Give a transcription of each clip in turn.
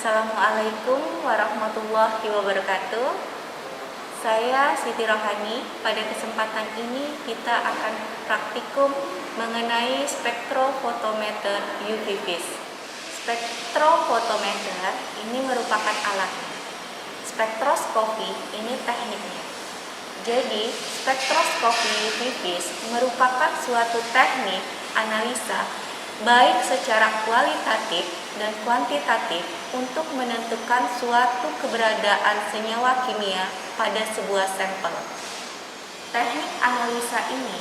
Assalamualaikum warahmatullahi wabarakatuh. Saya Siti Rohani. Pada kesempatan ini kita akan praktikum mengenai spektrofotometer UV vis. Spektrofotometer ini merupakan alatnya. Spektroskopi ini tekniknya. Jadi, spektroskopi UV vis merupakan suatu teknik analisa baik secara kualitatif dan kuantitatif untuk menentukan suatu keberadaan senyawa kimia pada sebuah sampel. Teknik analisa ini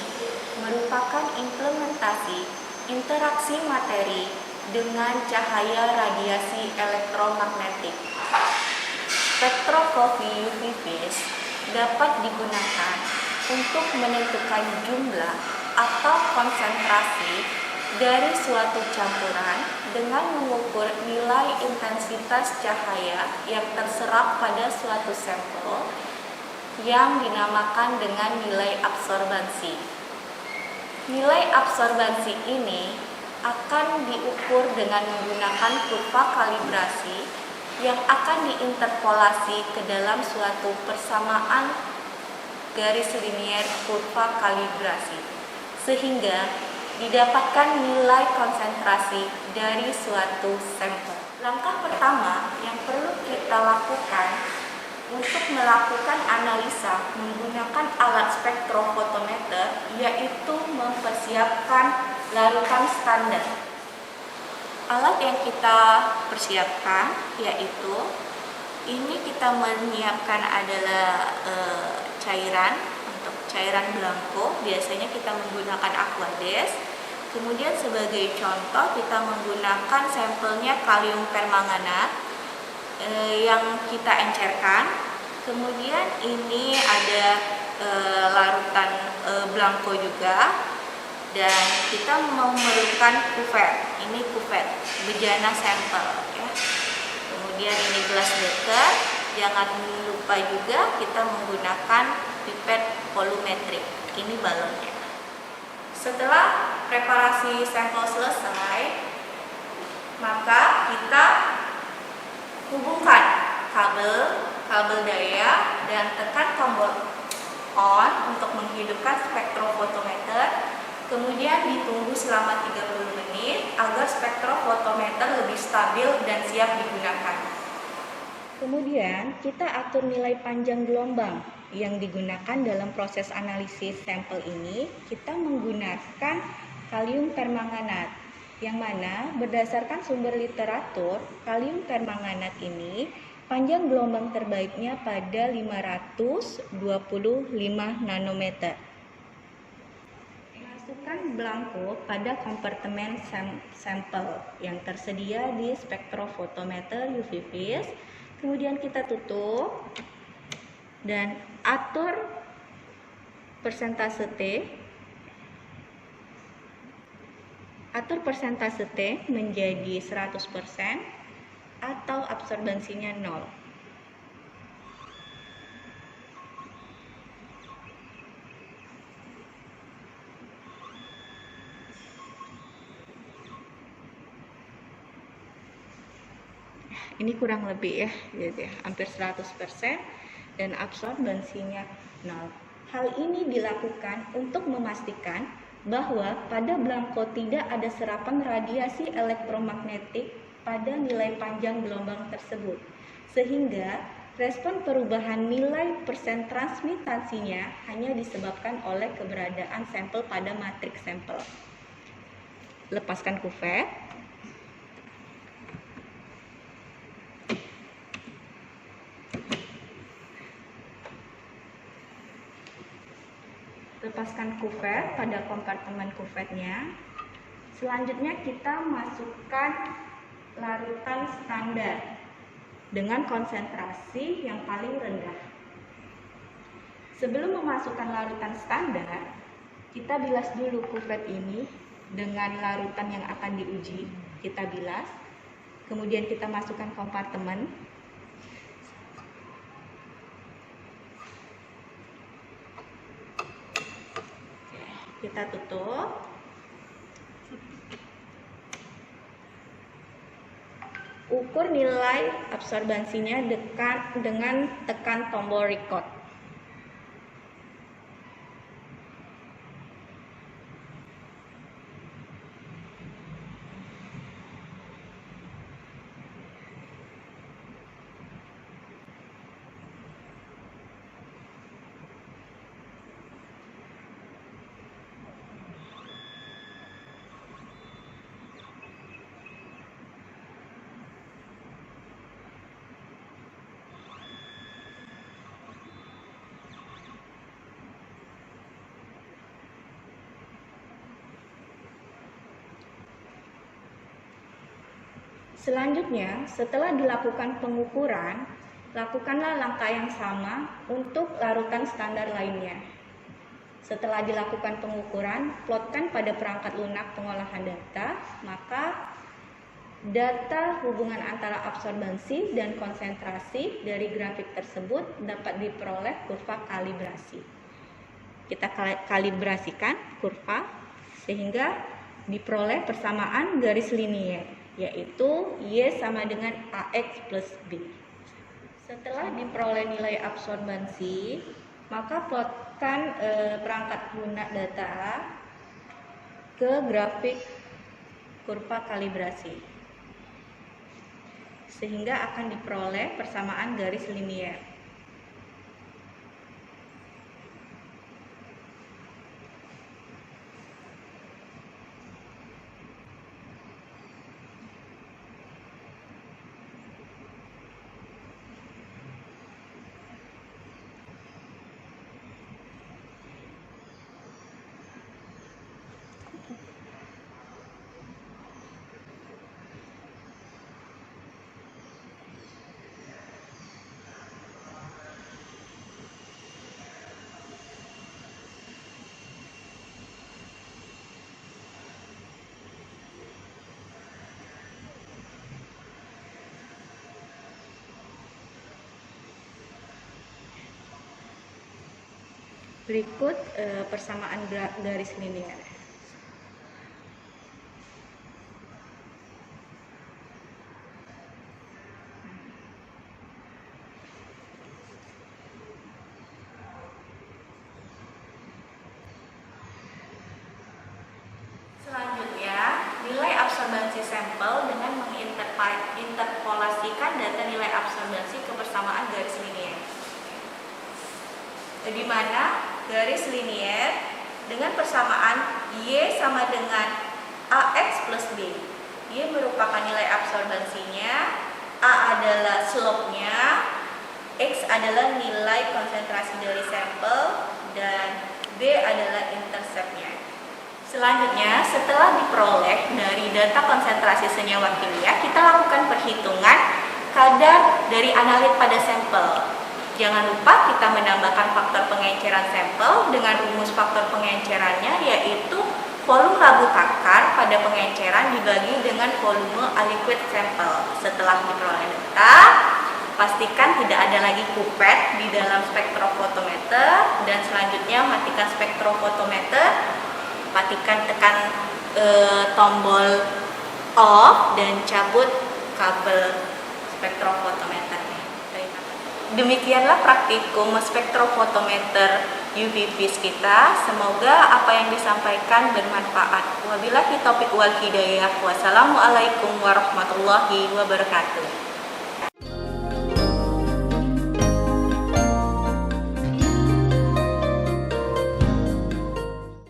merupakan implementasi interaksi materi dengan cahaya radiasi elektromagnetik. Spektroskopi UV vis dapat digunakan untuk menentukan jumlah atau konsentrasi dari suatu campuran dengan mengukur nilai intensitas cahaya yang terserap pada suatu sampel yang dinamakan dengan nilai absorbansi. Nilai absorbansi ini akan diukur dengan menggunakan kurva kalibrasi yang akan diinterpolasi ke dalam suatu persamaan garis linier kurva kalibrasi, sehingga didapatkan nilai konsentrasi dari suatu sampel. Langkah pertama yang perlu kita lakukan untuk melakukan analisa menggunakan alat spektrofotometer yaitu mempersiapkan larutan standar. Alat yang kita persiapkan yaitu ini kita menyiapkan adalah cairan. Untuk cairan blanko biasanya kita menggunakan aquades. Kemudian sebagai contoh kita menggunakan sampelnya kalium permanganat yang kita encerkan. Kemudian ini ada larutan blanko juga, dan kita memerlukan kuvet. Ini kuvet bejana sampel ya. Kemudian ini gelas beker. Jangan lupa juga kita menggunakan pipet volumetrik. Ini balonnya. Setelah preparasi sampel selesai, maka kita hubungkan kabel daya dan tekan tombol on untuk menghidupkan spektrofotometer. Kemudian ditunggu selama 30 menit agar spektrofotometer lebih stabil dan siap digunakan. Kemudian kita atur nilai panjang gelombang yang digunakan dalam proses analisis sampel ini. Kita menggunakan kalium permanganat, yang mana berdasarkan sumber literatur, kalium permanganat ini panjang gelombang terbaiknya pada 525 nanometer. Masukkan blanko pada kompartemen sampel yang tersedia di spektrofotometer UV vis. Kemudian kita tutup dan atur persentase T. Atur persentase T menjadi 100% atau absorbansinya 0. Ini kurang lebih ya, gitu ya, hampir 100% dan absorbansinya 0. Hal ini dilakukan untuk memastikan bahwa pada blanko tidak ada serapan radiasi elektromagnetik pada nilai panjang gelombang tersebut, sehingga respon perubahan nilai persen transmitasinya hanya disebabkan oleh keberadaan sampel pada matriks sampel. Lepaskan kuvet. Lepaskan kuvet pada kompartemen kuvetnya. Selanjutnya kita masukkan larutan standar dengan konsentrasi yang paling rendah. Sebelum memasukkan larutan standar, kita bilas dulu kuvet ini dengan larutan yang akan diuji. Kita bilas, kemudian kita masukkan kompartemen. Kita tutup. ukur nilai absorbansinya dengan tekan tombol record. Selanjutnya, setelah dilakukan pengukuran, lakukanlah langkah yang sama untuk larutan standar lainnya. Setelah dilakukan pengukuran, plotkan pada perangkat lunak pengolahan data, maka data hubungan antara absorbansi dan konsentrasi dari grafik tersebut dapat diperoleh kurva kalibrasi. Kita kalibrasikan kurva sehingga diperoleh persamaan garis linier, yaitu Y sama dengan AX plus B. Setelah diperoleh nilai absorbansi, maka plotkan perangkat lunak data ke grafik kurva kalibrasi, sehingga akan diperoleh persamaan garis linier. Berikut persamaan garis linier. Selanjutnya, nilai absorbansi sampel dengan menginterpolasikan data nilai absorbansi ke persamaan garis linier, di mana garis linier dengan persamaan Y sama dengan AX plus B. Y merupakan nilai absorbansinya, A adalah slope-nya, X adalah nilai konsentrasi dari sampel, dan B adalah intercept-nya. Selanjutnya, setelah diperoleh dari data konsentrasi senyawa kimia, kita lakukan perhitungan kadar dari analit pada sampel. Jangan lupa kita menambahkan faktor pengenceran sampel dengan rumus faktor pengencerannya, yaitu volume labu takar pada pengenceran dibagi dengan volume liquid sampel. Setelah diperoleh data, pastikan tidak ada lagi kupet di dalam spektrofotometer, dan selanjutnya matikan spektrofotometer, tekan tombol off dan cabut kabel spektrofotometer. Demikianlah praktikum spektrofotometer UV vis kita. Semoga apa yang disampaikan bermanfaat. Wabillahi taufiq wal hidayah. Wassalamualaikum warahmatullahi wabarakatuh.